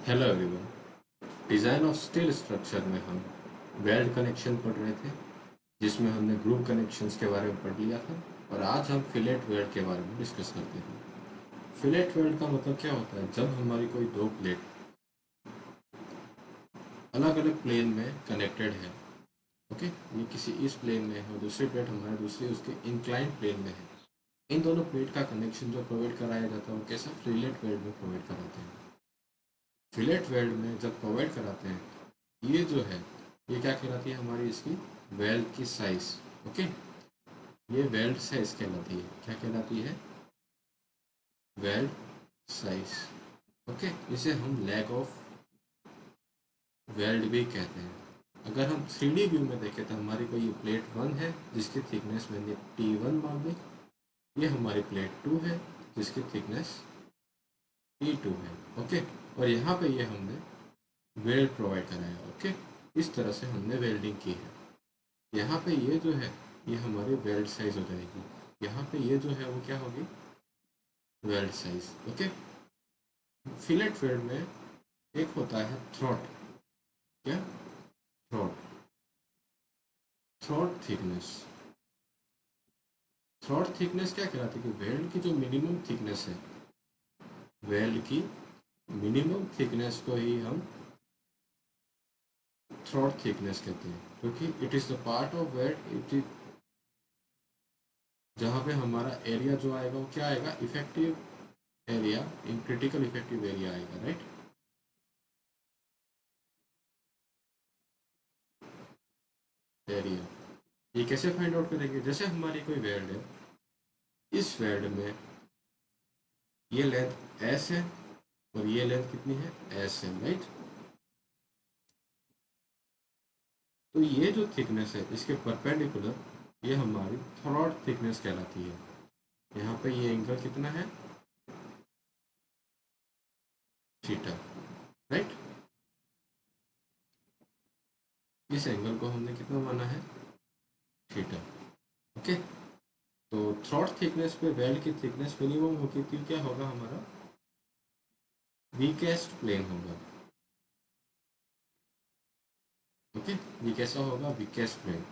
Hello everyone. Design of steel structure में हम weld connection पढ़ रहे थे, जिसमें हमने ग्रुप कनेक्शंस के बारे में पढ़ लिया था। और आज हम फिलेट वेल्ड के बारे में डिस्कस करते हैं। फिलेट वेल्ड का मतलब क्या होता है? जब हमारी कोई दो प्लेट अलग अलग प्लेन में कनेक्टेड है। ओके, ये किसी इस प्लेन में है और दूसरी प्लेट हमारे दूसरी उसके इंक्लाइंट प्लेन में है। इन दोनों प्लेट का कनेक्शन जो प्रोवाइड कराया जाता है वो कैसा फिलेट वेल्ड में प्रोवाइड कराते हैं। फिलेट वेल्ड में जब प्रोवाइड कराते हैं, ये जो है ये क्या कहलाती है? हमारी इसकी वेल्ड की साइज। ओके, ये वेल्ड साइज कहलाती है। क्या कहलाती है? Weld size. ओके, इसे हम लेग ऑफ वेल्ड भी कहते हैं। अगर हम 3D व्यू में देखें तो हमारी कोई ये प्लेट 1 है जिसकी थिकनेस मैंने T1 मान ली। ये हमारी प्लेट 2 है जिसकी थिकनेस T2 है। ओके, और यहाँ पे ये हमने वेल्ड प्रोवाइड कराया। ओके, इस तरह से हमने वेल्डिंग की है। यहाँ पे ये जो है ये हमारी वेल्ड साइज हो जाएगी। यहाँ पे ये जो है वो क्या होगी? Weld size. Okay, fillet weld में एक होता है थ्रॉट। क्या? Throat. Throat thickness. Throat thickness क्या कहलाती है? कि वेल्ड की जो मिनिमम थिकनेस है, वेल्ड की मिनिमम थिकनेस को ही हम थ्रॉट थिकनेस कहते हैं, क्योंकि it is the part of weld it is जहाँ पे हमारा एरिया जो आएगा वो क्या आएगा? Effective area in critical effective area आएगा, राइट। एरिया ये कैसे फाइंड आउट करेंगे? जैसे हमारी कोई वेल्ड है, इस वेल्ड में ये लेंथ एस है और ये लेंथ कितनी है? एस है, राइट। तो ये जो थिकनेस है इसके परपेंडिकुलर ये हमारी थ्रॉट थिकनेस कहलाती है। यहाँ पे ये एंगल कितना है? Theta, right. इस एंगल को हमने कितना माना है? थीटा। ओके, तो थ्रॉट थिकनेस पे वेल्ड की थिकनेस मिनिमम होगी तो क्या होगा? हमारा वीकेस्ट प्लेन होगा। ओके, ये कैसा होगा? Weakest plane.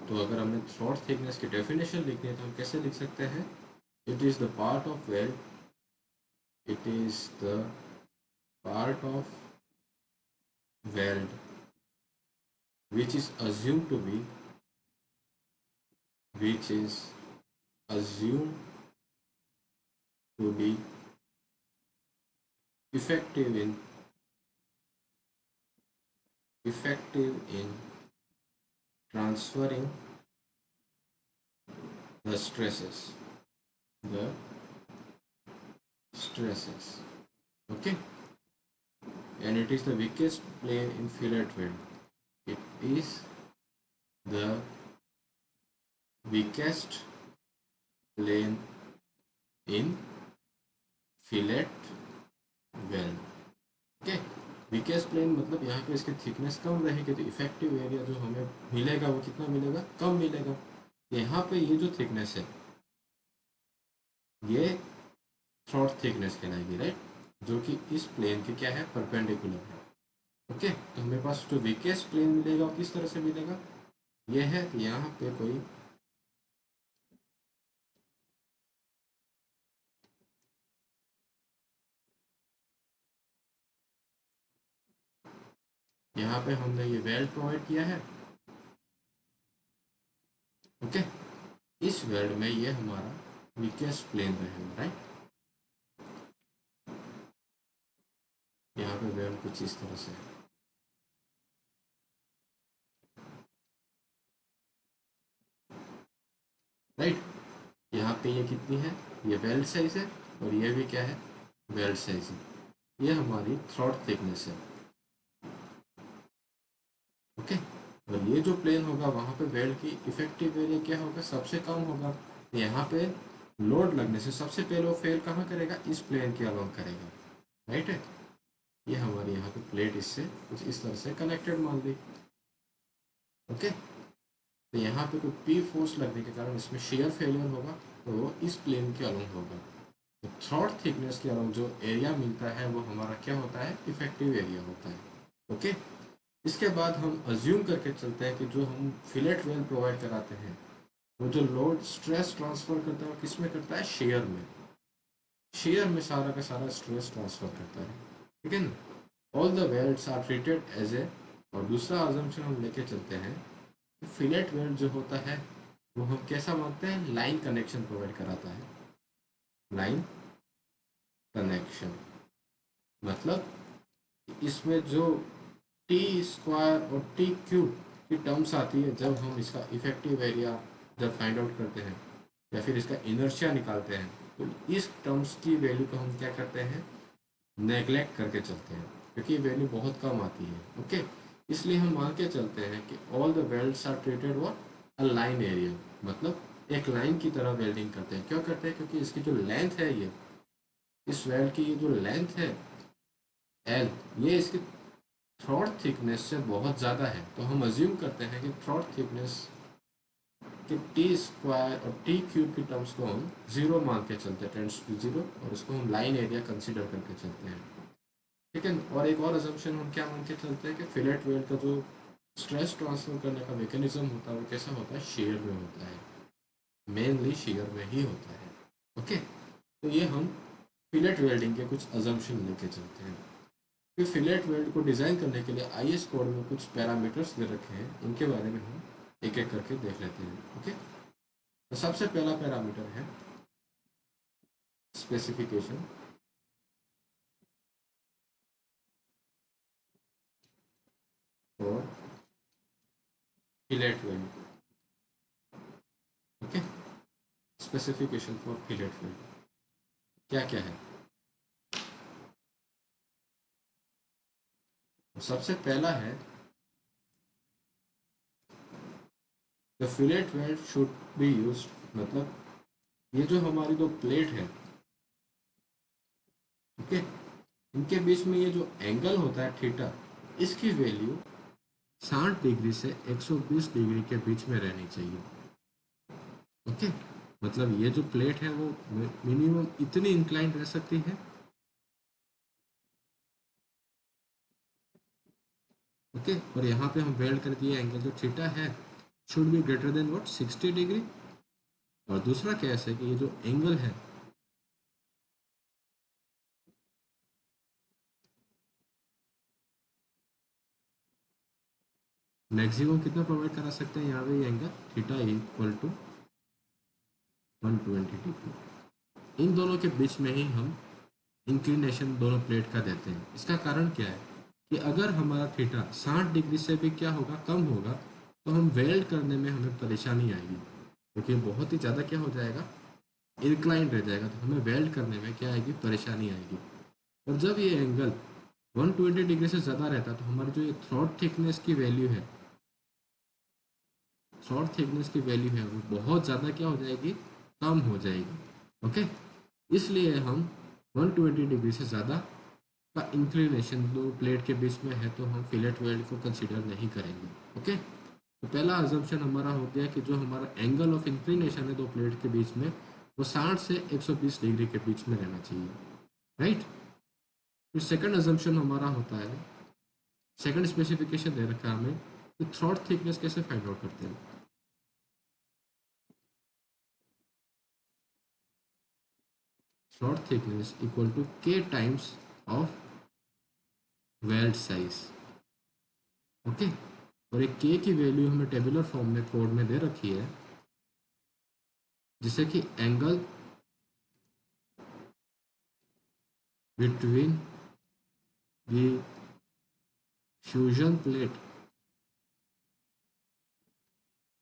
तो अगर हमें थ्रॉट थिकनेस की डेफिनेशन लिखनी है तो हम कैसे लिख सकते हैं? It is the part of weld, it is the part of weld which is assumed to be which is assumed to be effective in effective in transferring the the stresses. Okay, and it is the weakest plane in fillet weld. It is the weakest plane in fillet weld. Okay, weakest plane मतलब यहाँ पे इसकी thickness कम रहेगी तो effective area जो हमें मिलेगा वो कितना मिलेगा? कम मिलेगा। यहाँ पे ये जो थिकनेस है ये थ्रॉट थिकनेस कहलाएगी, राइट, जो कि इस प्लेन के क्या है? परपेंडिकुलर है। ओके, तो हमेरे पास जो वीकेस्ट प्लेन मिलेगा वो किस तरह से मिलेगा? ये है तो यहाँ पे कोई यहाँ पे हमने ये वेल्ड प्रोवाइड किया है। ओके, इस वेल्ड में ये हमारा वीकेस्ट प्लेन रहेगा, राइट। यहाँ पे वेल्ड कुछ इस तरह से है, राइट। यहाँ पे ये कितनी है? ये वेल्ड साइज है और ये भी क्या है? वेल्ड साइज है। ये हमारी थ्रॉट थिकनेस है। ओके, और ये जो प्लेन होगा वहाँ पे वेल्ड की इफेक्टिव एरिया क्या होगा? सबसे कम होगा। यहाँ पे लोड लगने से सबसे पहले वो फेल कहाँ करेगा? इस प्लेन के अलोंग करेगा, राइट है। ये हमारी यहाँ पे प्लेट इससे कुछ इस तरह से कनेक्टेड मान ली। ओके, तो यहाँ पे कोई पी फोर्स लगने के कारण इसमें शेयर फेलियर होगा तो वो इस प्लेन के अलोंग होगा। तो थ्रॉट थिकनेस के अराउंड जो एरिया मिलता है वो हमारा क्या होता है, इफेक्टिव एरिया होता है। ओके, इसके बाद हम अज्यूम करके चलते हैं कि जो हम फिलेट वेल प्रोवाइड कराते हैं वो जो लोड स्ट्रेस ट्रांसफर करता है वो किस में करता है, शेयर में। शेयर में सारा का सारा स्ट्रेस ट्रांसफर करता है, ठीक है ना। All the welds are treated as a, और दूसरा अजम्पशन हम लेके चलते हैं कि फिलेट वेल्ड जो होता है वो हम कैसा मानते हैं, लाइन कनेक्शन प्रोवाइड कराता है। लाइन कनेक्शन मतलब इसमें जो टी स्क्वायर और टी क्यूब की टर्म्स आती है जब हम इसका इफेक्टिव एरिया जब फाइंड आउट करते हैं या फिर इसका इनर्शिया निकालते हैं, तो इस टर्म्स की वैल्यू को हम क्या करते हैं, नेग्लेक्ट करके चलते हैं, क्योंकि वैल्यू बहुत कम आती है। ओके, इसलिए हम मान के चलते हैं कि all the welds are treated what, a line area, मतलब एक लाइन की तरह वेल्डिंग करते हैं। क्यों करते हैं, क्योंकि इसकी जो लेंथ है, ये इस वेल्ड की ये जो लेंथ है एल, ये इसकी थ्रॉट थिकनेस से बहुत ज़्यादा है। तो हम अज्यूम करते हैं कि थ्रॉट थिकनेस कि टी स्क्वायर और टी क्यूब की टर्म्स को हम जीरो मान के चलते हैं, टेंड्स टू जीरो, और इसको हम लाइन एरिया कंसीडर करके चलते हैं, ठीक है। और एक और अजम्पशन हम क्या मान के चलते हैं कि फिलेट वेल्ड का जो स्ट्रेस ट्रांसफर करने का मैकेनिज्म होता है वो कैसा होता है, शेयर में होता है, मेनली शेयर में ही होता है। ओके, तो ये हम फिलेट वेल्डिंग के कुछ अजम्पशन लेके चलते हैं। फिर फिलेट वेल्ड को डिज़ाइन करने के लिए आईएस कोड में कुछ पैरामीटर्स दे रखे हैं, उनके बारे में हम एक एक करके देख लेते हैं। ओके, तो सबसे पहला पैरामीटर है specification for fillet weld. Okay, specification for fillet weld क्या क्या है। सबसे पहला है the fillet weld should be use, मतलब ये जो हमारी दो प्लेट है, ओके, इनके बीच में ये जो एंगल होता है थीटा, इसकी वैल्यू 60 डिग्री से 120 डिग्री के बीच में रहनी चाहिए। ओके, मतलब ये जो प्लेट है वो मिनिमम इतनी इंक्लाइन रह सकती है, ओके, और यहाँ पे हम वेल्ड कर दिए एंगल जो थीटा है should be greater than what, 60 degree. और दूसरा केस है कि ये जो एंगल है मैक्सिमम कितना प्रोवाइड करा सकते हैं, यहाँ पे ये angle theta equal to 120 degree. इन दोनों के बीच में ही हम इंक्लिनेशन दोनों प्लेट का देते हैं। इसका कारण क्या है कि अगर हमारा थीटा 60 डिग्री से भी क्या होगा, कम होगा, तो हम वेल्ड करने में हमें परेशानी आएगी, क्योंकि बहुत ही ज़्यादा क्या हो जाएगा, इंक्लाइन रह जाएगा, तो हमें वेल्ड करने में क्या आएगी, परेशानी आएगी। और जब ये एंगल 120 डिग्री से ज़्यादा रहता है तो हमारी जो ये थ्रॉट थिकनेस की वैल्यू है, थ्रॉट थिकनेस की वैल्यू है वो बहुत ज़्यादा क्या हो जाएगी, कम हो जाएगी। ओके, इसलिए हम 120 डिग्री से ज़्यादा का इंक्लिनेशन दो प्लेट के बीच में है तो हम फिलेट वेल्ड को कंसीडर नहीं करेंगे। ओके, तो पहला अजम्पशन हमारा हो गया कि जो हमारा एंगल ऑफ इंक्लिनेशन है दो प्लेट के बीच में वो 60 से 120 डिग्री के बीच में रहना चाहिए, राइट। फिर सेकंड अजम्पशन हमारा होता है, सेकंड स्पेसिफिकेशन दे रखा है हमें कि थ्रॉट थिकनेस कैसे फाइंड आउट करते हैं। थ्रॉट थिकनेस इक्वल टू के times of weld size. Okay, और एक के की वैल्यू हमें टेबुलर फॉर्म में कोड में दे रखी है, जिसे कि angle between the fusion plate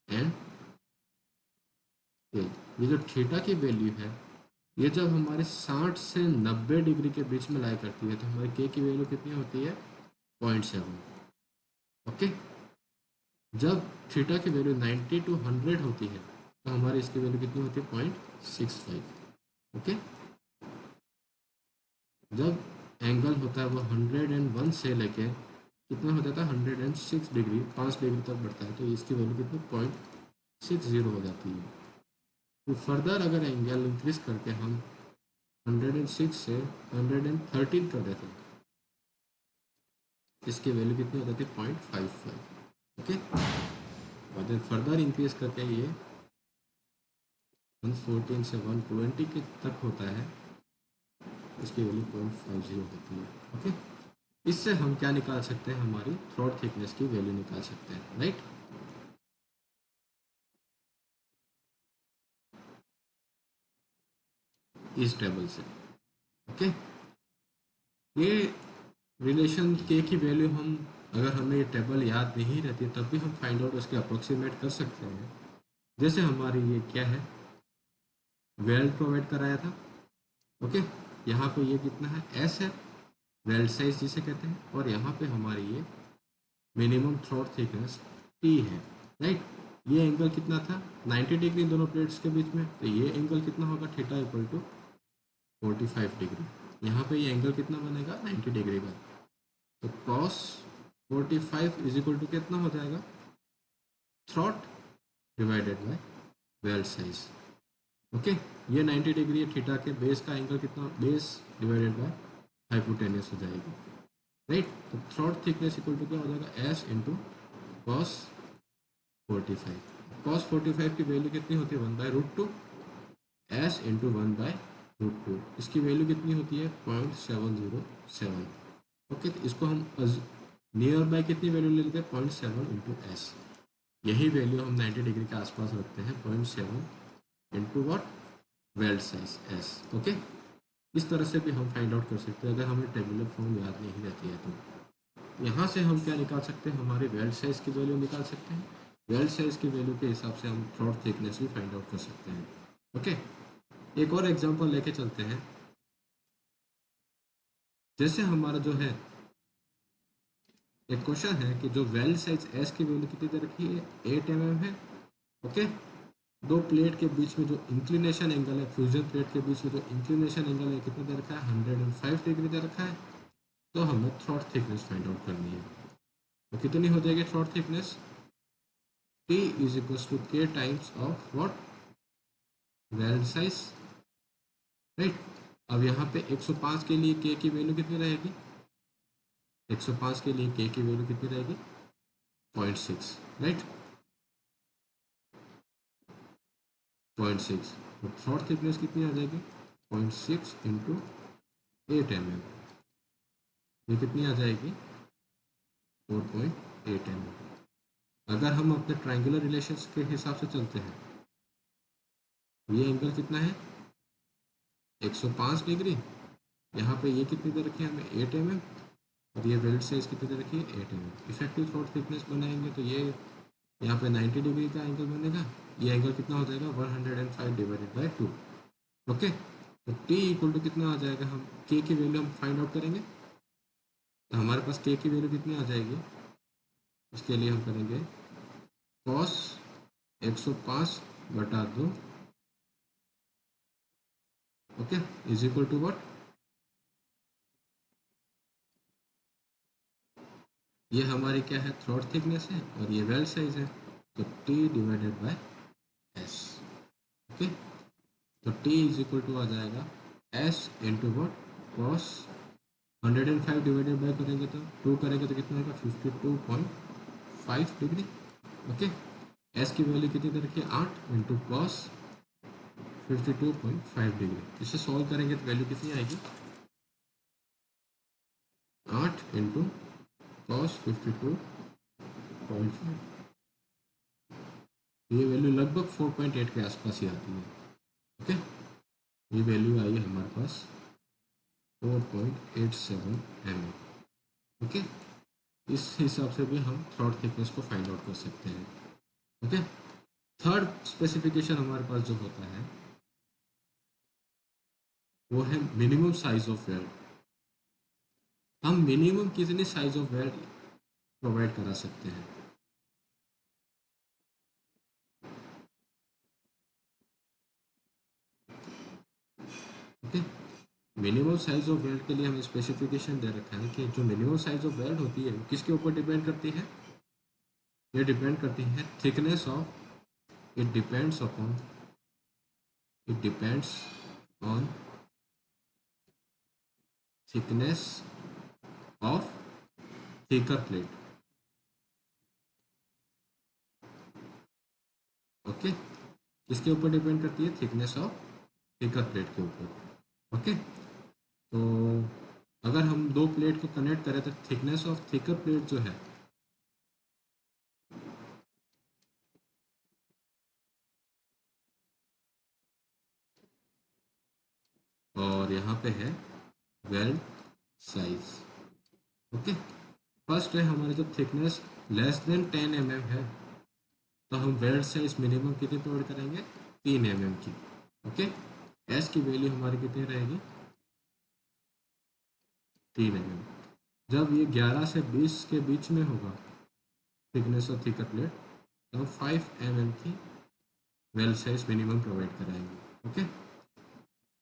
and के। ये जो थीटा की वैल्यू है ये जब हमारे 60 से 90 डिग्री के बीच में लाई करती है तो हमारी के की वैल्यू कितनी होती है, 0.7। ओके, जब थीटा की वैल्यू 90 टू 100 होती है तो हमारी इसकी वैल्यू कितनी होती है, 0.65। ओके, जब एंगल होता है वो 101 से लेके कितना हो जाता है, 106 डिग्री, 5 डिग्री तक बढ़ता है, तो इसकी वैल्यू कितनी, 0.60 हो जाती है। तो फर्दर अगर एंगल इंक्रीज करके हम 106 से 113 कर देते हैं, इसकी वैल्यू कितनी हो जाती है 0.55। ओके, और देन फर्दर इंक्रीज करके ये 114 से 120 के तक होता है, इसकी वैल्यू 0.50 होती है। ओके, इससे हम क्या निकाल सकते हैं, हमारी थ्रोट थिकनेस की वैल्यू निकाल सकते हैं, राइट। इस टेबल से। ओके, ये रिलेशन के की वैल्यू हम, अगर हमें ये टेबल याद नहीं रहती तब भी हम फाइंड आउट उसके अप्रोक्सीमेट कर सकते हैं। जैसे हमारी ये क्या है, वेल्ड प्रोवाइड कराया था। ओके, यहाँ पे ये कितना है, एस है, वेल्ड साइज जिसे कहते हैं, और यहाँ पे हमारी ये मिनिमम थ्रोट थिकनेस टी है, राइट। ये एंगल कितना था, 90 डिग्री दोनों प्लेट्स के बीच में, तो ये एंगल कितना होगा, थीटा इक्वल टू 45 डिग्री। यहाँ पे ये एंगल कितना बनेगा, 90 डिग्री का, तो कॉस 45 इज इक्वल टू कितना हो जाएगा, throat divided by well size. Okay, ये 90 डिग्री है, थीटा के बेस का एंगल कितना, बेस डिवाइडेड बाय हाइपोटेनियस हो जाएगी, राइट। तो थ्रॉट थिकनेस इक्वल टू क्या हो जाएगा, एस इंटू कॉस 45। कॉस 45 की वैल्यू कितनी होती है, 1/√2, एस इंटू 1/√2, इसकी वैल्यू कितनी होती है 0.707। ओके, तो इसको हम नियर बाय कितनी वैल्यू ले लेते हैं, 0.7 इंटू एस। यही वैल्यू हम 90 डिग्री के आसपास रखते हैं, 0.7 into what, weld size S. Okay, इस तरह से भी हम फाइंड आउट कर सकते हैं अगर हमें टेबुलर फॉर्म याद नहीं रहती है तो। यहाँ से हम क्या निकाल सकते हैं, हमारे वेल्ड साइज की वैल्यू निकाल सकते हैं। वेल्ड साइज की वैल्यू के हिसाब से हम थ्रॉट थिकनेस भी फाइंड आउट कर सकते हैं। ओके, एक और एग्जांपल लेके चलते हैं। जैसे हमारा जो है एक क्वेश्चन है कि जो वेल्ड साइज एस की वैल्यू कितनी दे रखी है, 8 mm है। ओके, दो प्लेट के बीच में जो इंक्लिनेशन एंगल है, फ्यूजन प्लेट के बीच में जो इंक्लिनेशन एंगल है कितना दे रखा है, 105 डिग्री दे रखा है। तो हमें थ्रॉट थिकनेस फाइंड आउट करनी है। तो कितनी हो जाएगी throat thickness, T is equal to K times of what, weld size, right. अब यहाँ पे 105 के लिए K की वैल्यू कितनी रहेगी, 105 के लिए K की वैल्यू कितनी रहेगी, 0.6, राइट, 0.6। तो थ्रॉट थिकनेस कितनी आ जाएगी, 0.6 इंटू 8 mm, ये कितनी आ जाएगी, 4.8 mm। अगर हम अपने ट्रायंगुलर रिलेशंस के हिसाब से चलते हैं, ये एंगल कितना है, 105 डिग्री, यहाँ पे ये कितनी दे रखी है हमें, 8 mm, और ये वेल्ड साइज कितनी दे रखी है, 8 mm। इफेक्टिव थ्रॉट थिकनेस बनाएंगे तो ये यहाँ पे 90 डिग्री का एंगल बनेगा। ये एंगल कितना हो जाएगा, 105 डिवाइडेड बाई 2। ओके, तो T इक्वल टू कितना आ जाएगा, हम K की वैल्यू हम फाइंड आउट करेंगे, तो हमारे पास K की वैल्यू कितनी आ जाएगी, इसके लिए हम करेंगे cos 105/2, okay, is equal to what, ये हमारी क्या है, थ्रॉट थिकनेस है, और ये वेल साइज है, तो T divided by S। Okay, तो T इज इक्वल टू आ जाएगा S into what, cos 105 divided by करेंगे तो 2 करेंगे तो कितना आएगा, 52.5 डिग्री। ओके, एस की वैल्यू कितनी दे रखी है, 8 इंटू कॉस 52.5 डिग्री। इसे सॉल्व करेंगे तो वैल्यू कितनी आएगी, 8 इंटू कॉस 52.5, ये वैल्यू लगभग 4.8 के आसपास ही आती है। ओके, ये वैल्यू आई है हमारे पास 4.87 mm। ओके, इस हिसाब से भी हम थ्रॉट थिकनेस को फाइंड आउट कर सकते हैं। ओके, थर्ड स्पेसिफिकेशन हमारे पास जो होता है वो है मिनिमम साइज ऑफ वेल्ड। हम मिनिमम कितनी साइज ऑफ वेल्ड प्रोवाइड करा सकते हैं। Okay, minimum size of weld के लिए हमें स्पेसिफिकेशन दे रखा है कि जो मिनिमम साइज ऑफ वेल्ड होती है वो किसके ऊपर डिपेंड करती है, ये डिपेंड करती है thickness of, it depends upon, it depends on thickness of thicker plate. Okay, किसके ऊपर डिपेंड करती है? थिकनेस ऑफ थिकर प्लेट के ऊपर। ओके, तो अगर हम दो प्लेट को कनेक्ट करें तो थिकनेस ऑफ थिकर प्लेट जो है और यहाँ पे है वेल्ड साइज। ओके, फर्स्ट है हमारे जो थिकनेस लेस देन 10 mm है, तो हम वेल्ड साइज मिनिमम कितनी प्रोवाइड करेंगे? 3 mm की। ओके, एस की वैल्यू हमारी कितनी रहेगी? 3 mm। जब ये 11 से 20 के बीच में होगा थिकनेस ऑफ थिकर प्लेट, तो हम 5 mm की वेल्ड साइज मिनिमम प्रोवाइड कराएंगे। ओके,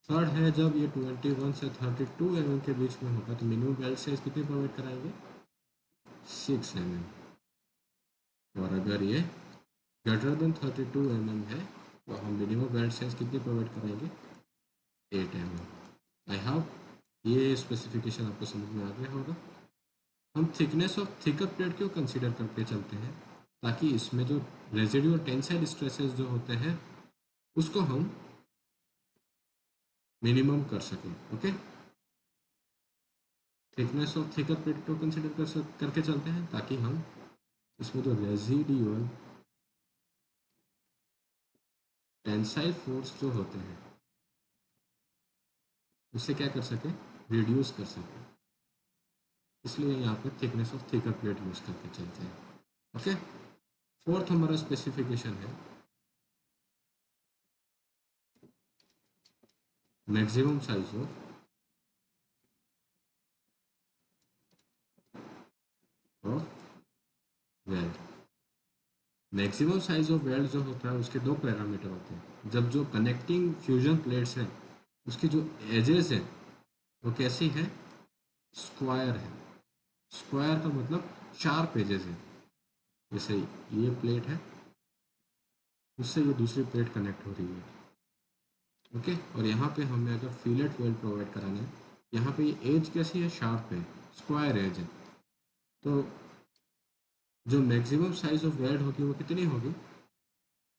थर्ड है जब ये 21 से 32 mm के बीच में होगा तो मिनिमम वेल्ड साइज कितनी प्रोवाइड कराएंगे? 6 mm। और अगर ये ग्रेटर देन 32 mm है तो हम मिनिमम वेल्ड साइज कितनी प्रोवाइड कराएंगे? 8 mm। आई होप ये स्पेसिफिकेशन आपको समझ में आ गया होगा। हम थिकनेस ऑफ थिकर प्लेट क्यों कंसीडर करके चलते हैं? ताकि इसमें जो रेजिडुअल टेंसाइल स्ट्रेसेस जो होते हैं उसको हम मिनिमम कर सकें। Okay, thickness of thicker plate क्यों कंसीडर करके चलते हैं? ताकि हम इसमें जो रेजिडुअल टेंसाइल फोर्स जो होते हैं उससे क्या कर सके? रिड्यूस कर सके। इसलिए यहाँ पे thickness of thicker plate use करके चलते हैं। ओके, फोर्थ हमारा स्पेसिफिकेशन है maximum size of weld. Maximum size of weld जो होता है उसके दो पैरामीटर होते हैं। जब जो कनेक्टिंग फ्यूजन प्लेट्स हैं उसकी जो एजेस हैं वो कैसी है? स्क्वायर है। स्क्वायर का मतलब शार्प एजेस है। जैसे ये प्लेट है, उससे ये दूसरी प्लेट कनेक्ट हो रही है। ओके, और यहाँ पे हमें अगर फिलेट वेल्ड प्रोवाइड कराना है, यहाँ पे ये एज कैसी है? शार्प है, स्क्वायर एज है। तो जो मैक्सिमम साइज ऑफ वेल्ड होगी वो कितनी होगी?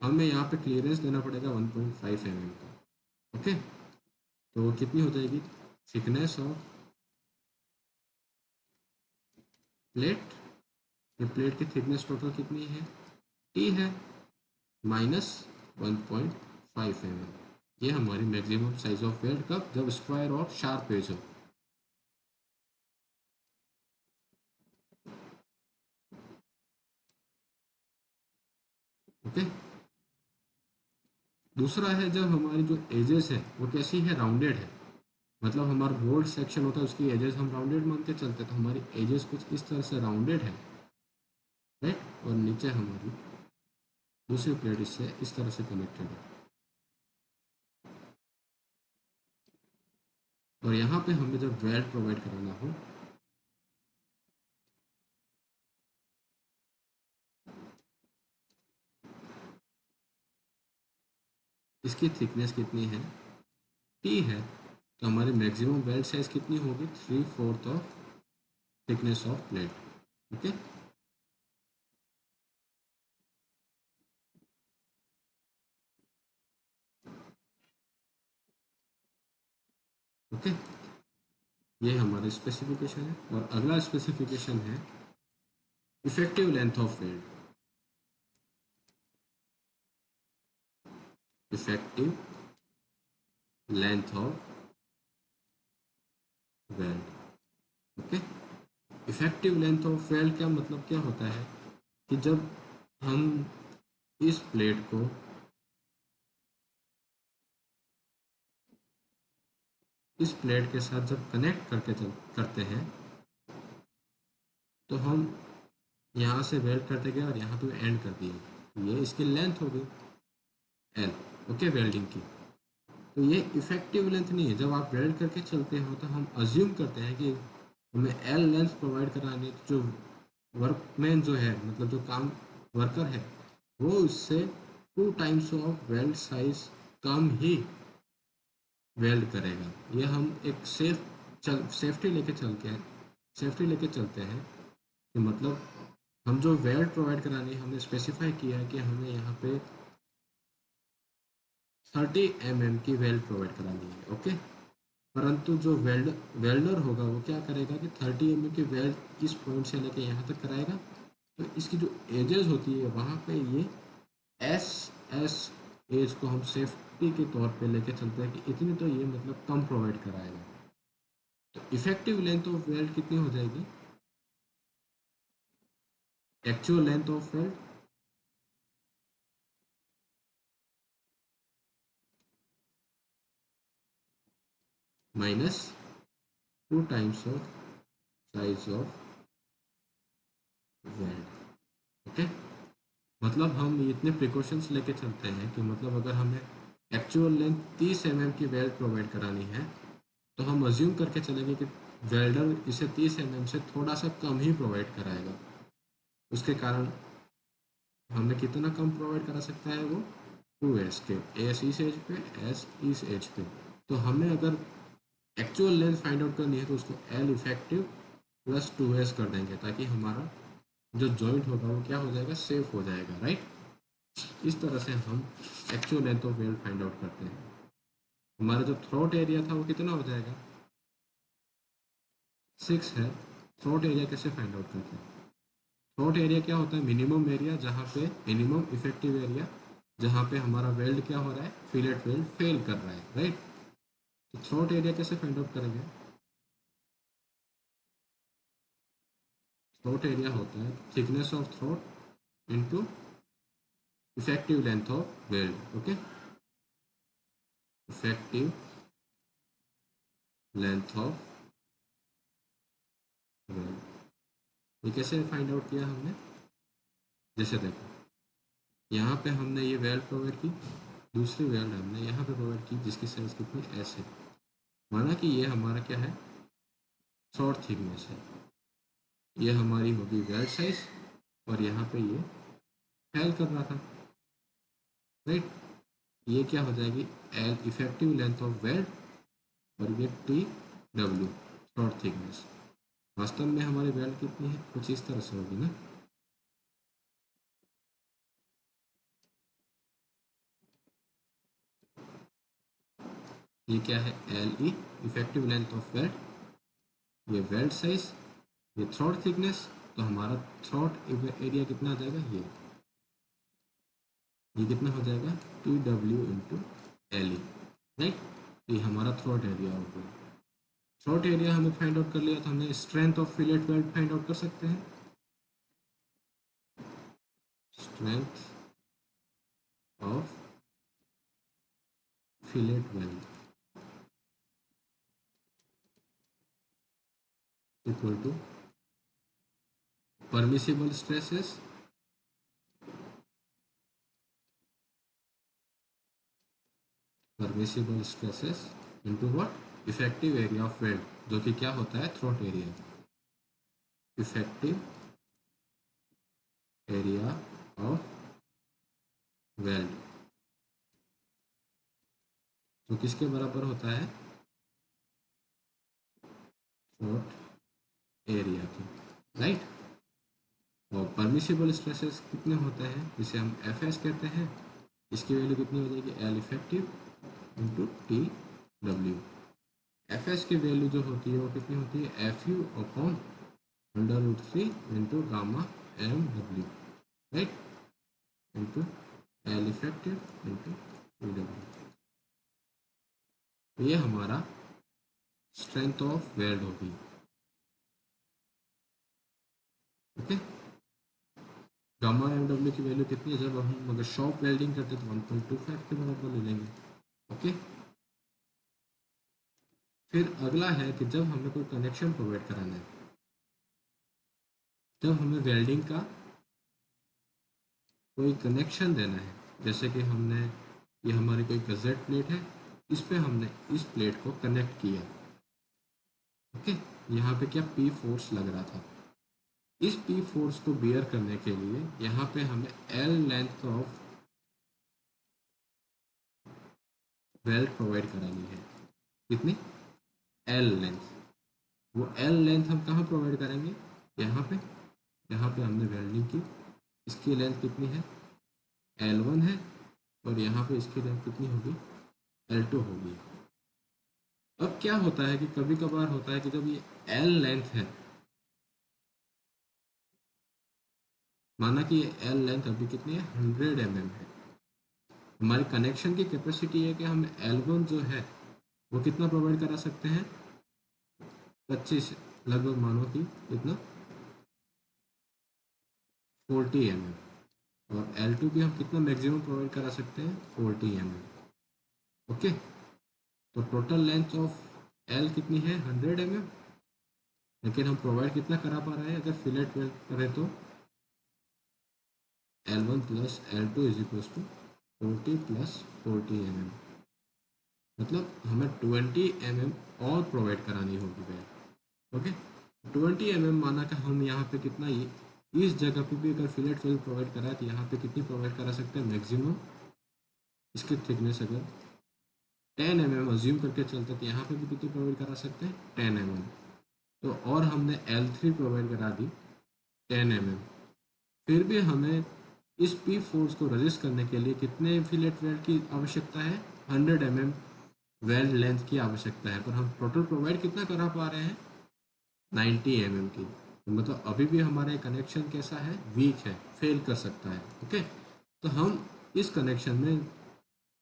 हमें यहाँ पे क्लियरेंस देना पड़ेगा 1.5 mm का। ओके, तो वो कितनी हो जाएगी? थिकनेस ऑफ प्लेट, ये प्लेट की थिकनेस टोटल कितनी है? टी है माइनस 1.5 mm। ये हमारी मैक्सिमम साइज ऑफ वेल्ड कब? जब स्क्वायर और शार्प एज हो। ओके, दूसरा है जब हमारी जो एजेस है वो कैसी है? राउंडेड है। मतलब हमारा रोड सेक्शन होता है उसकी एजेस हम राउंडेड मान के चलते हैं, तो हमारी एजेस कुछ इस तरह से राउंडेड है, राइट। और नीचे हमारी दूसरी प्लेट इससे इस तरह से कनेक्टेड है। और यहाँ पे हमें जब वेल्ड प्रोवाइड कराना हो इसकी थिकनेस कितनी है? टी है, तो हमारी मैक्सिमम वेल्ड साइज कितनी होगी? 3/4 of thickness of plate. Okay, okay, ये हमारे स्पेसिफिकेशन है। और अगला स्पेसिफिकेशन है effective length of weld. Effective length of weld. Okay, effective length of weld का मतलब क्या होता है कि जब हम इस प्लेट को इस प्लेट के साथ जब कनेक्ट करते हैं तो हम यहाँ से वेल्ड करते गए और यहाँ पे एंड कर दिया, ये इसकी लेंथ हो गई एल। ओके, वेल्डिंग की। तो ये इफेक्टिव लेंथ नहीं है। जब आप वेल्ड करके चलते हो तो हम अज्यूम करते हैं कि हमें एल लेंथ प्रोवाइड करानी, तो जो वर्कमैन जो है, मतलब जो काम वर्कर है, वो उससे 2 times of weld size come he weld करेगा। ये हम एक सेफ सेफ्टी लेके चलते हैं कि मतलब हम जो वेल्ड प्रोवाइड करानी है, हमने स्पेसिफाई किया है कि हमें यहाँ पे 30 mm की वेल्ड प्रोवाइड करानी है। ओके, परंतु जो वेल्डर होगा वो क्या करेगा कि 30 mm की वेल्ड इस पॉइंट से लेके यहाँ तक कराएगा, तो इसकी जो एजेस होती है वहाँ पे ये एस एज को हम सेफ्टी के तौर पे लेके चलते हैं कि इतनी तो ये मतलब कम प्रोवाइड कराएगा। तो इफेक्टिव लेंथ ऑफ वेल्ड कितनी हो जाएगी, actual length of weld minus 2 times of size of weld. Okay, मतलब हम इतने प्रिकॉशंस लेके चलते हैं कि मतलब अगर हमें एक्चुअल लेंथ 30 mm की वेल्ड प्रोवाइड करानी है, तो हम अज्यूम करके चलेंगे कि वेल्डर इसे 30 mm से थोड़ा सा कम ही प्रोवाइड कराएगा। उसके कारण हमें कितना कम प्रोवाइड करा सकता है वो, 2s के, एस इस एज पे, एस इस एज पे। तो हमें अगर एक्चुअल लेंथ फाइंड आउट करनी है तो उसको एल इफेक्टिव प्लस 2s कर देंगे, ताकि हमारा जो जॉइंट होगा वो क्या हो जाएगा, सेफ हो जाएगा, राइट। इस तरह से हम actual length of weld find out करते हैं। हमारा जो थ्रोट एरिया था वो कितना हो जाएगा, 6 है। थ्रोट एरिया कैसे फाइंड आउट करते हैं, थ्रोट एरिया क्या होता है, मिनिमम एरिया जहाँ पे मिनिमम इफेक्टिव एरिया जहाँ पे हमारा वेल्ड क्या हो रहा है, फिलेट वेल्ड फेल कर रहा है, राइट। तो थ्रोट एरिया कैसे फाइंड आउट करेंगे, थ्रोट एरिया होता है thickness of throat into effective length of weld. Okay, effective length of weld, ये कैसे फाइंड आउट किया हमने, जैसे देखो यहाँ पे हमने ये वेल्ड प्रोवाइड की, दूसरी वेल्ड हमने यहाँ पे प्रोवाइड की जिसकी साइज कितनी एस है। माना कि ये हमारा क्या है, शॉर्ट थिकनेस है, ये हमारी होगी वेल्ड साइज, और यहाँ पे ये फेल कर रहा था, राइट। ये क्या हो जाएगी, L effective length of weld, और ये टी डब्ल्यू शॉर्ट थिकनेस। वास्तव में हमारी वेल्ड कितनी है, कुछ इस तरह से होगी ना, ये क्या है, L E effective length of weld, ये वेल्ड साइज, ये थ्रोट थिकनेस। तो हमारा थ्रोट एरिया कितना आ जाएगा, ये कितना हो जाएगा, T W into L E, right. ये हमारा थ्रोट एरिया हो गया। थ्रोट एरिया हमें फाइंड आउट कर लिया, तो हमने strength of fillet weld find out कर सकते हैं। Strength of fillet weld equal to permissible stresses into what, effective area of weld, जो कि क्या होता है, throat area, effective area of weld, तो किसके बराबर होता है, थ्रोट एरिया के, राइट। और परमिसिबल स्ट्रेसेस कितने होते हैं, जिसे हम एफ एस कहते हैं, इसकी वैल्यू कितनी हो जाएगी, L effective into T W. F S की वैल्यू जो होती है वो कितनी होती है, F U upon √3 into gamma M W, right, into L effective into T W. तो ये हमारा स्ट्रेंथ ऑफ वेल्ड होगी। ओके, गामा एम डब्ल्यू की वैल्यू कितनी है, जब हम अगर शॉप वेल्डिंग करते हैं तो 1.25 के बराबर ले लेंगे। ओके, फिर अगला है कि जब हमें कोई कनेक्शन प्रोवाइड कराना है, जब हमें वेल्डिंग का कोई कनेक्शन देना है, जैसे कि हमने, ये हमारी कोई गजेट प्लेट है, इस पे हमने इस प्लेट को कनेक्ट किया। ओके, यहाँ पे क्या पी फोर्स लग रहा था, इस पी फोर्स को बियर करने के लिए यहाँ पे हमें L length of weld provide करानी है, कितनी, एल लेंथ। वो एल लेंथ हम कहाँ प्रोवाइड करेंगे, यहाँ पे। यहाँ पे हमने वेल्डिंग की, इसकी लेंथ कितनी है, L1 है, और यहाँ पे इसकी लेंथ कितनी होगी, L2 होगी। अब क्या होता है कि कभी कभार होता है कि जब ये L लेंथ है, माना कि ये L लेंथ अभी कितनी है, 100 mm है। हमारी कनेक्शन की कैपेसिटी है कि हम L1 जो है वो कितना प्रोवाइड करा सकते हैं, 25, लगभग मानो कि कितना, 40 mm। और L2 भी हम कितना मैक्सिमम प्रोवाइड करा सकते हैं, 40 mm। ओके, तो टोटल लेंथ ऑफ L कितनी है, 100 mm। लेकिन हम प्रोवाइड कितना करा पा रहे हैं, अगर फिलेट वेल्ड करें तो L1 plus L2 is equal to 40 plus 40 mm। मतलब हमें 20 mm और प्रोवाइड करानी होगी वेल्ड। ओके, 20 mm माना कि हम यहाँ पे कितना, ये इस जगह पे भी अगर फिलेट वेल्ड प्रोवाइड करा है तो यहाँ पे कितनी प्रोवाइड करा सकते हैं मैक्सिमम, इसकी थिकनेस अगर 10 mm अज्यूम करके चलते तो यहाँ पे भी कितनी प्रोवाइड करा सकते हैं, 10 mm। तो और हमने L3 प्रोवाइड करा दी 10 mm। फिर भी हमें इस पी फोर्स को रजिस्ट करने के लिए कितने फिलेट वेल्ड की आवश्यकता है, 100 mm वेल्ड लेंथ की आवश्यकता है, पर हम टोटल प्रोवाइड कितना करा पा रहे हैं, 90 mm की। तो मतलब अभी भी हमारा कनेक्शन कैसा है, वीक है, फेल कर सकता है। ओके, तो हम इस कनेक्शन में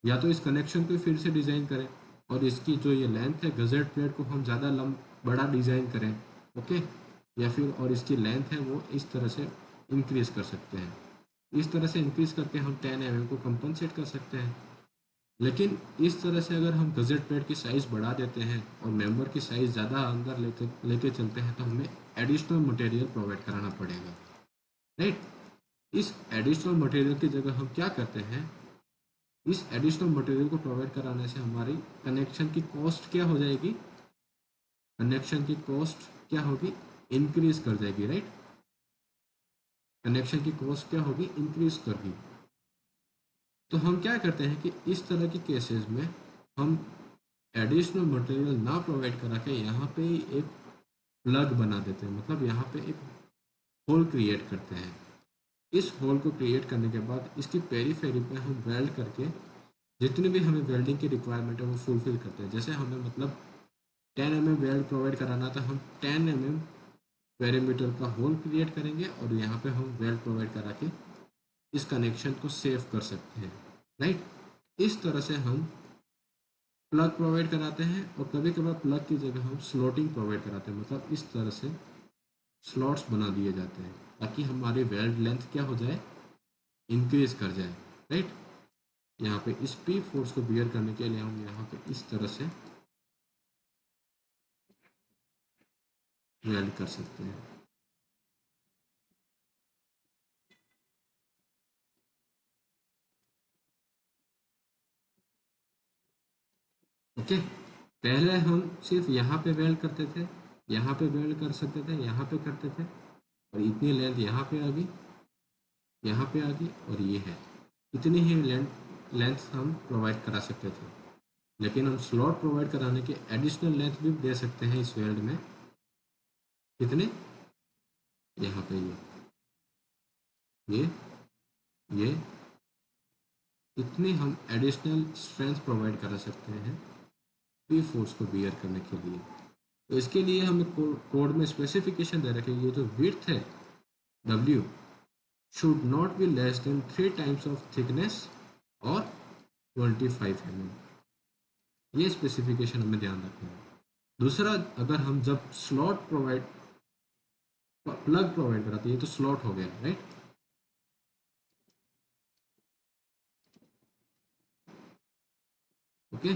या तो इस कनेक्शन को फिर से डिज़ाइन करें और इसकी जो ये लेंथ है गजेट प्लेट को हम ज़्यादा बड़ा डिज़ाइन करें। ओके, या फिर और इसकी लेंथ है वो इस तरह से इंक्रीज़ कर सकते हैं। इस तरह से इंक्रीज़ करके हम 10 mm को कंपनसेट कर सकते हैं। लेकिन इस तरह से अगर हम गजेट प्लेट की साइज़ बढ़ा देते हैं और मेंबर की साइज़ ज़्यादा अंदर लेके चलते हैं तो हमें एडिशनल मटेरियल प्रोवाइड कराना पड़ेगा, राइट। इस एडिशनल मटेरियल की जगह हम क्या करते हैं, इस एडिशनल मटेरियल को प्रोवाइड कराने से हमारी कनेक्शन की कॉस्ट क्या हो जाएगी, कनेक्शन की कॉस्ट क्या होगी, इंक्रीज कर जाएगी, राइट। कनेक्शन की कॉस्ट क्या होगी, इंक्रीज करगी। तो हम क्या करते हैं कि इस तरह की केसेस में हम एडिशनल मटेरियल ना प्रोवाइड करा के यहाँ पे एक प्लग बना देते हैं, मतलब यहाँ पे एक होल क्रिएट करते हैं। इस होल को क्रिएट करने के बाद इसकी पेरीफेरी पे हम वेल्ड करके जितनी भी हमें वेल्डिंग की रिक्वायरमेंट है वो फुलफिल करते हैं। जैसे हमें मतलब 10 mm वेल्ड प्रोवाइड कराना था, हम 10 mm पेरीमीटर का होल क्रिएट करेंगे और यहाँ पे हम वेल्ड प्रोवाइड करा के इस कनेक्शन को सेव कर सकते हैं, राइट। इस तरह से हम प्लग प्रोवाइड कराते हैं और कभी कभार प्लग की जगह हम स्लॉटिंग प्रोवाइड कराते हैं, मतलब इस तरह से स्लॉट्स बना दिए जाते हैं ताकि हमारी वेल्ड लेंथ क्या हो जाए, इंक्रीज कर जाए, राइट। यहाँ पे इस पी फोर्स को बियर करने के लिए हम यहाँ पे इस तरह से वेल्ड कर सकते हैं। ओके, पहले हम सिर्फ यहाँ पे वेल्ड करते थे, यहाँ पे वेल्ड कर सकते थे, यहाँ पे करते थे, और इतनी लेंथ यहाँ पे आ गई, यहाँ पे आ गई, और ये है, इतनी ही लेंथ हम प्रोवाइड करा सकते थे। लेकिन हम स्लॉट प्रोवाइड कराने के एडिशनल लेंथ भी दे सकते हैं इस वेल्ड में, कितने, यहाँ पे ये इतनी हम एडिशनल स्ट्रेंथ प्रोवाइड करा सकते हैं पी फोर्स को बियर करने के लिए। तो इसके लिए हमें कोड में स्पेसिफिकेशन दे रखे, ये जो विड्थ है W should not be less than 3 times of thickness और 25 mm। ये स्पेसिफिकेशन हमें ध्यान रखना है। दूसरा, अगर हम जब स्लॉट प्रोवाइड प्लग प्रोवाइड कराते हैं, ये तो स्लॉट हो गया, राइट। ओके,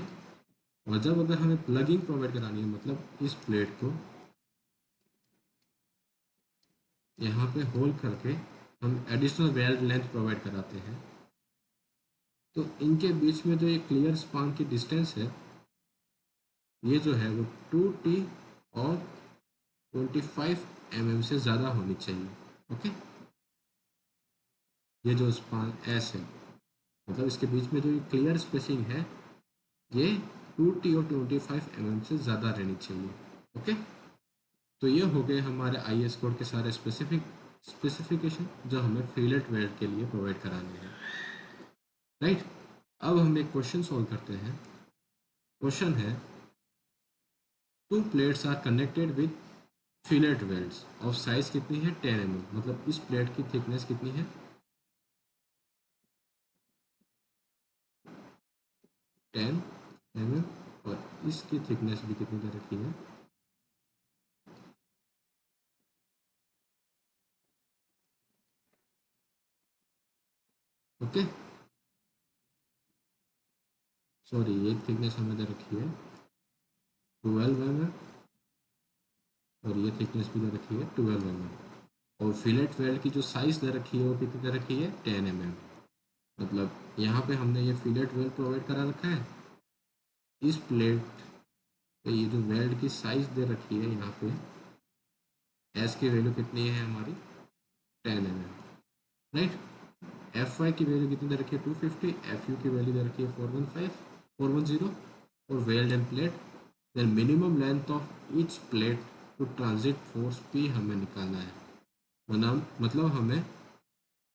और जब अगर हमें प्लगिंग प्रोवाइड करानी है, मतलब इस प्लेट को यहाँ पे होल करके हम एडिशनल वेल्ड लेंथ प्रोवाइड कराते हैं, तो इनके बीच में जो ये क्लियर स्पान की डिस्टेंस है, ये जो है वो 2t और 25 mm से ज़्यादा होनी चाहिए। ओके, ये जो स्पान एस है, मतलब इसके बीच में जो ये क्लियर स्पेसिंग है, ये 2t और 25 mm से ज़्यादा रहनी चाहिए। ओके, तो ये हो गए हमारे IS कोड के सारे स्पेसिफिकेशन जो हमें फिलेट वेल्ड के लिए प्रोवाइड कराने हैं, राइट। अब हम एक क्वेश्चन सॉल्व करते हैं। क्वेश्चन है, two plates are connected with fillet welds of size कितनी है 10 mm, मतलब इस प्लेट की थिकनेस कितनी है 10 mm, और इसकी थिकनेस भी कितनी दे रखी है, ओके। सॉरी, एक थिकनेस हमें दे रखी है 12 mm, और ये थिकनेस भी दे रखी है 12 mm, और फिलेट वेल्ड की जो साइज दे रखी है वो कितनी दे रखी है 10 mm। मतलब यहाँ पे हमने ये फिलेट वेल्ड प्रोवाइड करा रखा है, इस प्लेट पे ये जो वेल्ड की साइज दे रखी है यहाँ पे, एस की वैल्यू कितनी है हमारी 10 mm, राइट। एफ वाई की वैल्यू कितनी दे रखी है 250, एफ यू की वैल्यू दे रखी है 410, और weld and plate, then minimum length of each plate to transit force P हमें निकालना है, मतलब हमें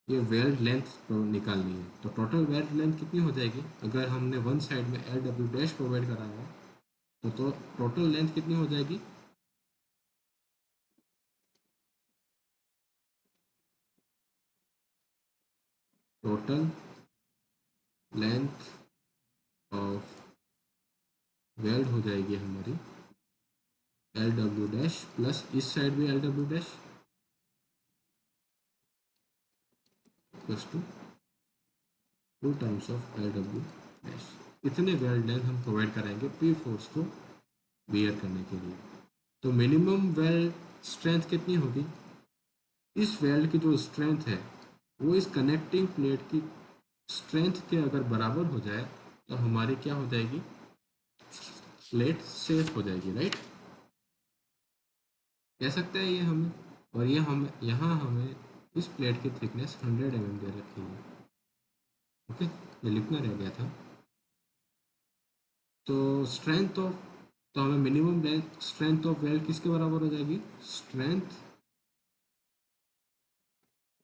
ये वेल्ड लेंथ निकालनी है। तो टोटल वेल्ड लेंथ कितनी हो जाएगी, अगर हमने वन साइड में एल डब्ल्यू डैश प्रोवाइड करा है तो टोटल लेंथ कितनी हो जाएगी, टोटल लेंथ ऑफ वेल्ड हो जाएगी हमारी एल डब्ल्यू डैश प्लस इस साइड भी L W dash plus two times of L W dash. इतने वेल्ड लेंथ हम प्रोवाइड कराएंगे पी फोर्स को बियर करने के लिए। तो मिनिमम वेल्ड स्ट्रेंथ कितनी होगी, इस वेल्ड की जो स्ट्रेंथ है वो इस कनेक्टिंग प्लेट की स्ट्रेंथ के अगर बराबर हो जाए तो हमारी क्या हो जाएगी, प्लेट सेफ हो जाएगी, राइट। कह सकते हैं ये हमें, और ये हम यहाँ हमें इस प्लेट की थिकनेस 100 mm दे रखी है, ओके, ये लिखना रह गया था। तो स्ट्रेंथ ऑफ, तो हमें मिनिमम स्ट्रेंथ ऑफ वेल्ड किसके बराबर हो जाएगी, स्ट्रेंथ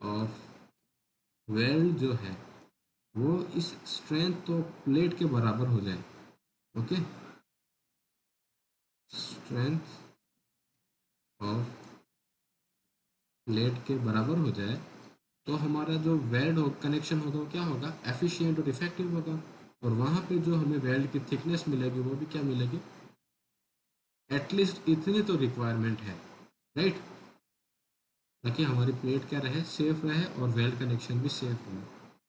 ऑफ वेल्ड जो है वो इस स्ट्रेंथ ऑफ प्लेट के बराबर हो जाए, ओके। स्ट्रेंथ ऑफ प्लेट के बराबर हो जाए तो हमारा जो वेल्ड कनेक्शन होगा वो क्या होगा, एफिशिएंट और इफेक्टिव होगा, और वहाँ पे जो हमें वेल्ड की थिकनेस मिलेगी वो भी क्या मिलेगी, एटलीस्ट इतनी तो रिक्वायरमेंट है, राइट, ताकि हमारी प्लेट क्या रहे, सेफ रहे, और वेल्ड कनेक्शन भी सेफ रहे।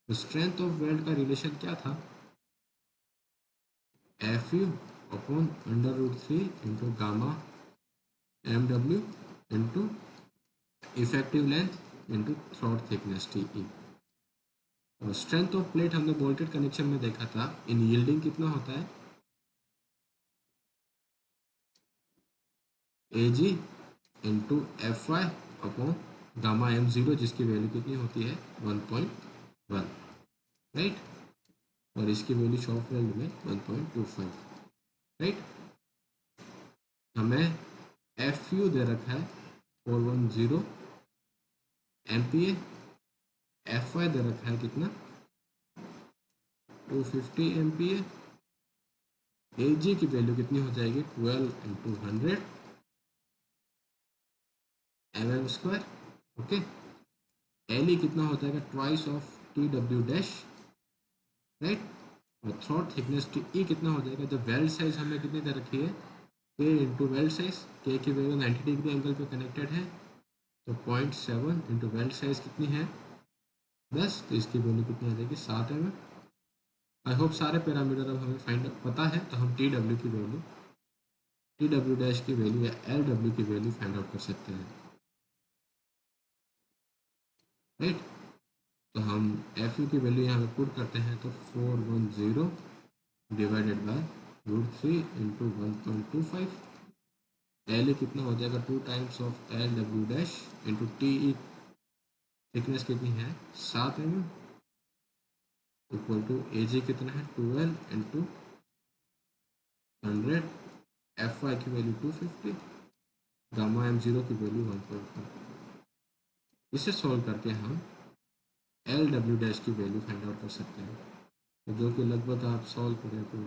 तो स्ट्रेंथ ऑफ वेल्ड का रिलेशन क्या था, F U upon √3 into gamma M W into effective length into throat thickness T E. और स्ट्रेंथ ऑफ प्लेट हमने बोल्टेड कनेक्शन में देखा था, इन यील्डिंग कितना होता है, A G into F Y upon gamma M zero, जिसकी value कितनी होती है 1.1, राइट, और इसकी वैल्यू शॉर्ट वेल्ड में 1.25, राइट। हमें एफ यू दे रखा है 410 MPa, एफ वाई दे रखा है कितना 250 MPa, ए जी की वैल्यू कितनी हो जाएगी 12 into 100 mm², okay. L E कितना हो जाएगा twice of T W dash, right, और थ्रॉट थिकनेस टी ई कितना हो जाएगा, जब वेल्ड साइज हमें कितनी दे रखी है के इंटू वेल्ड साइज, के की वैल्यू 90 डिग्री एंगल पे कनेक्टेड है, तो 0.7 इंटू वेल्ड साइज कितनी है 10, तो इसकी वैल्यू कितनी आ जाएगी 7 mm। आई होप सारे पैरामीटर अब हमें फाइंड पता है, तो हम टी डब्ल्यू की वैल्यू, टी डब्ल्यू डैश की वैल्यू या एल डब्ल्यू की वैल्यू फाइंड आउट कर सकते हैं, राइट। तो हम एफ यू की वैल्यू यहाँ पे पुट करते हैं, तो 410 डिवाइडेड बाय √3 इंटू 1.25, एल कितना हो जाएगा 2 times of L W dash into T E, thickness कितनी है 7 mm, इक्वल टू ए जी कितना है 12 इंटू 100, एफ वाई की वैल्यू 250, गामा m0 की वैल्यू 1.1। इसे सॉल्व करके हम एल डब्ल्यू डैश की वैल्यू फाइंड आउट कर सकते हैं, तो जो कि लगभग आप सॉल्व करें तो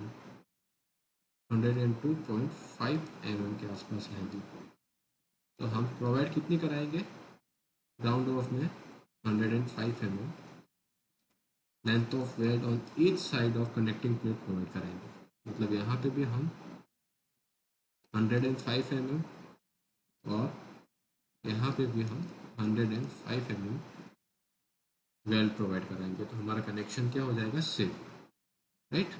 102.5 mm के आसपास आएगी। तो हम प्रोवाइड कितनी कराएंगे, राउंड ऑफ में 105 mm length of weld on each side of connecting plate provide कराएंगे। मतलब यहाँ पे भी हम 105 mm और यहाँ पे भी हम 105 mm वेल्ड प्रोवाइड कराएंगे, तो हमारा कनेक्शन क्या हो जाएगा, सेफ, राइट।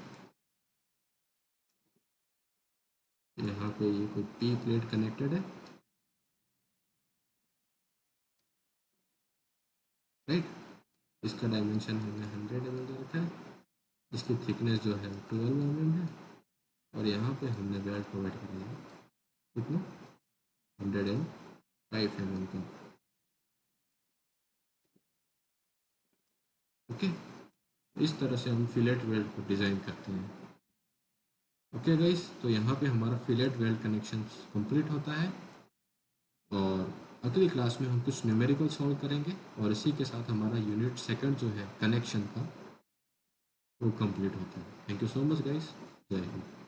यहाँ पे ये कोई पी प्लेट कनेक्टेड है, राइट। इसका डायमेंशन हमने 100 mm दे रखा है, इसकी थिकनेस जो है 12 mm है, और यहाँ पे हमने वेल्ड प्रोवाइड करी है कितना, 105 mm का। ओके, इस तरह से हम फिलेट वेल्ड को डिज़ाइन करते हैं। ओके गाइस, तो यहाँ पे हमारा फिलेट वेल्ड कनेक्शन कंप्लीट होता है, और अगली क्लास में हम कुछ न्यूमेरिकल सॉल्व करेंगे, और इसी के साथ हमारा यूनिट सेकंड जो है कनेक्शन का वो कंप्लीट होता है। Thank you so much guys, जय हिंद।